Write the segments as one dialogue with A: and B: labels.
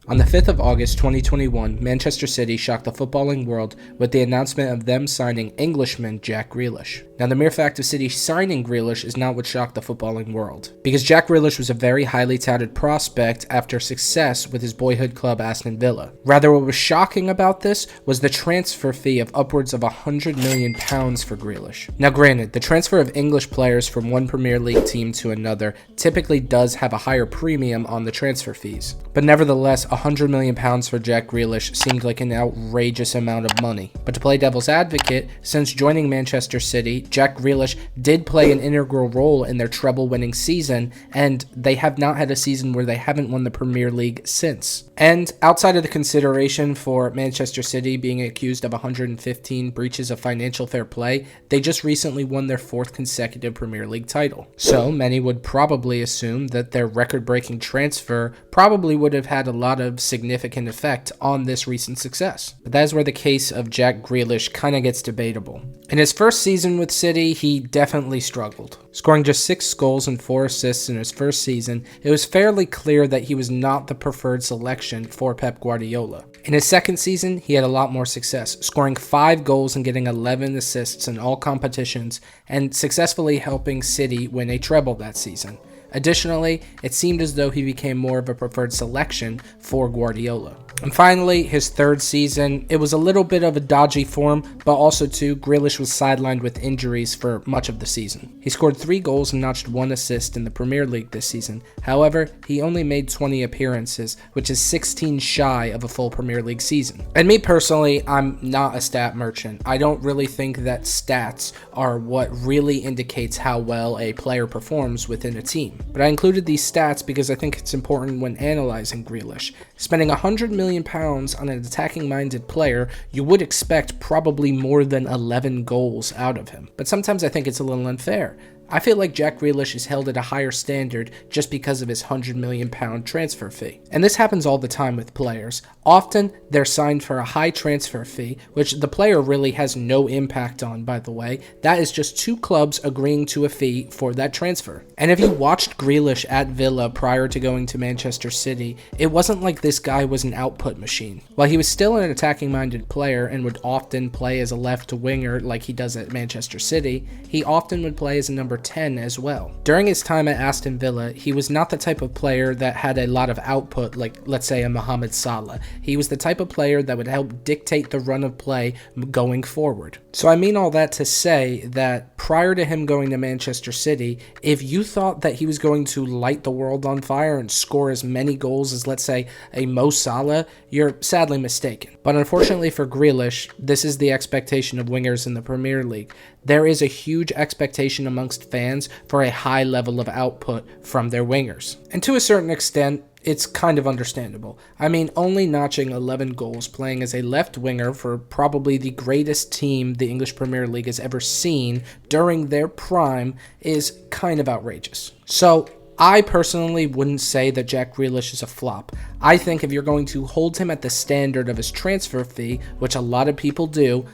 A: On the 5th of August 2021, Manchester City shocked the footballing world with the announcement of them signing Englishman Jack Grealish. Now, the mere fact of City signing Grealish is not what shocked the footballing world, because Jack Grealish was a very highly touted prospect after success with his boyhood club Aston Villa. Rather, what was shocking about this was the transfer fee of upwards of £100 million for Grealish. Now, granted, the transfer of English players from one Premier League team to another typically does have a higher premium on the transfer fees, but nevertheless, £100 million for Jack Grealish seemed like an outrageous amount of money. But to play devil's advocate, since joining Manchester City, Jack Grealish did play an integral role in their treble-winning season, and they have not had a season where they haven't won the Premier League since. And outside of the consideration for Manchester City being accused of 115 breaches of financial fair play, they just recently won their 4th consecutive Premier League title. So many would probably assume that their record-breaking transfer probably would have had a lot of significant effect on this recent success. But that is where the case of Jack Grealish kind of gets debatable. In his first season with City, he definitely struggled. Scoring just 6 goals and 4 assists in his first season, it was fairly clear that he was not the preferred selection for Pep Guardiola. In his second season, he had a lot more success, scoring 5 goals and getting 11 assists in all competitions, and successfully helping City win a treble that season. Additionally, it seemed as though he became more of a preferred selection for Guardiola. And finally, his third season, it was a little bit of a dodgy form, but also too, Grealish was sidelined with injuries for much of the season. He scored 3 goals and notched 1 assist in the Premier League this season. However, he only made 20 appearances, which is 16 shy of a full Premier League season. And me personally, I'm not a stat merchant. I don't really think that stats are what really indicates how well a player performs within a team. But I included these stats because I think it's important when analyzing Grealish. Spending £100 million on an attacking-minded player, you would expect probably more than 11 goals out of him. But sometimes I think it's a little unfair. I feel like Jack Grealish is held at a higher standard just because of his £100 million transfer fee. And this happens all the time with players. Often, they're signed for a high transfer fee, which the player really has no impact on, by the way. That is just 2 clubs agreeing to a fee for that transfer. And if you watched Grealish at Villa prior to going to Manchester City, it wasn't like this guy was an output machine. While he was still an attacking-minded player and would often play as a left winger like he does at Manchester City, he often would play as a number 10 as well. During his time at Aston Villa, he was not the type of player that had a lot of output like, let's say, a Mohamed Salah. He was the type of player that would help dictate the run of play going forward. So I mean all that to say that prior to him going to Manchester City, if you thought that he was going to light the world on fire and score as many goals as, let's say, a Mo Salah, you're sadly mistaken. But unfortunately for Grealish, this is the expectation of wingers in the Premier League. There is a huge expectation amongst fans for a high level of output from their wingers. And to a certain extent, it's kind of understandable. I mean, only notching 11 goals playing as a left winger for probably the greatest team the English Premier League has ever seen during their prime is kind of outrageous. So, I personally wouldn't say that Jack Grealish is a flop. I think if you're going to hold him at the standard of his transfer fee, which a lot of people do,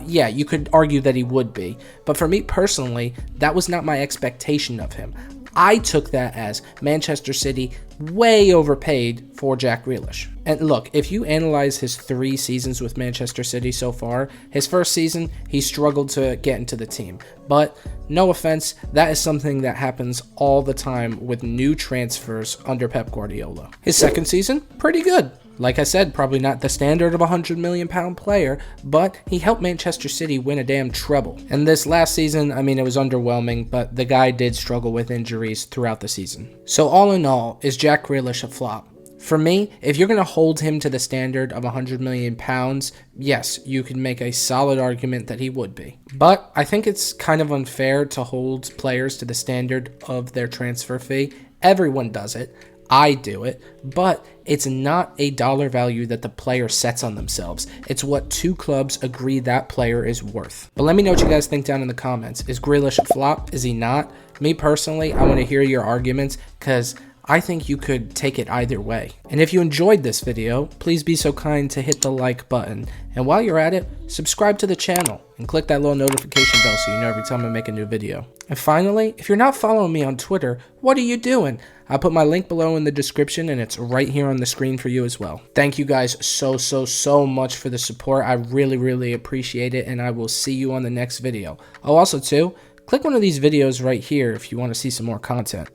A: yeah, you could argue that he would be. But for me personally, that was not my expectation of him. I took that as Manchester City way overpaid for Jack Grealish. And look, if you analyze his 3 seasons with Manchester City so far, his first season, he struggled to get into the team. But no offense, that is something that happens all the time with new transfers under Pep Guardiola. His second season, pretty good. Like I said, probably not the standard of a £100 million player, but he helped Manchester City win a damn treble. And this last season, I mean, it was underwhelming, but the guy did struggle with injuries throughout the season. So all in all, is Jack Grealish a flop? For me, if you're going to hold him to the standard of £100 million, yes, you could make a solid argument that he would be. But I think it's kind of unfair to hold players to the standard of their transfer fee. Everyone does it. I do it, but it's not a dollar value that the player sets on themselves. It's what 2 clubs agree that player is worth. But let me know what you guys think down in the comments. Is Grealish a flop? Is he not? Me personally, I want to hear your arguments because I think you could take it either way. And if you enjoyed this video, please be so kind to hit the like button. And while you're at it, subscribe to the channel and click that little notification bell so you know every time I make a new video. And finally, if you're not following me on Twitter, what are you doing? I'll put my link below in the description, and it's right here on the screen for you as well. Thank you guys so much for the support. I really appreciate it, and I will see you on the next video. Oh, also too, click one of these videos right here if you want to see some more content.